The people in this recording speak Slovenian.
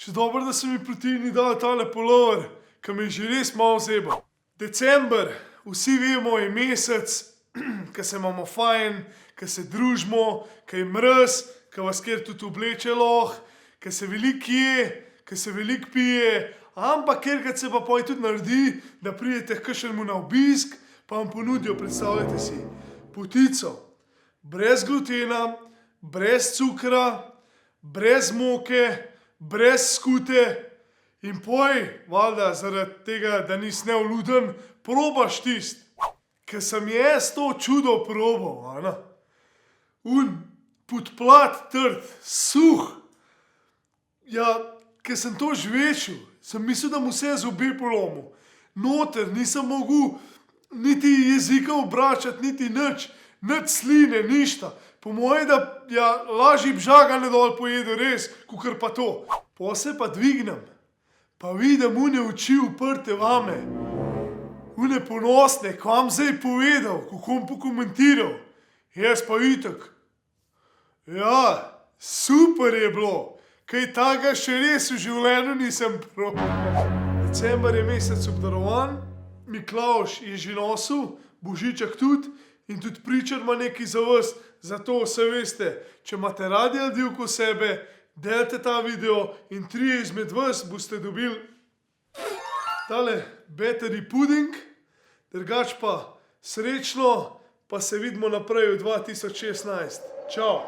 Še dobro, da so mi protivni dali tale pulover, ki mi je že res malo zebal. December, vsi vemo, je mesec, ki se imamo fajn, ki se družimo, ki je mraz, ki vas kjer tudi obleče lahko, ki se veliko je, ki se veliko pije, ampak kjerkrat se pa poj tudi naredi, da pridete k kakšnemu na obisk, pa vam ponudijo, predstavljajte si, potico, brez glutena, brez cukra, brez moke, brez skute in poj, valjda zaradi tega, da nisi nevluden, probaš tisto. Ker sem jaz to čudo probal, a ne. Podplat trd, suh. Ja, ker sem to žvečil, sem mislil, da mu vse zobe polomil. Noter nisem mogel niti jezika obračati, niti nič sline, ništa. Po moje, da ja, lažji bžagane dol pojedo res, kakor pa to. Po se pa dvignem, pa vidim une oči uprte vame. Une ponosne, ko vam zdaj povedal, kako bom pokomentiral. Jaz pa itak. Ja, super je bilo. Kaj takega še res v življenju nisem probal. December je mesec obdarovan, Miklavž je že nosil, Božiček tudi in tudi pričar ima nekaj za vas. Zato vse veste, če imate radi ljudi okoli sebe, delite ta video in 3 izmed vas boste dobili tale battery pudding. Drugač pa srečno, pa se vidimo naprej v 2016. Čau!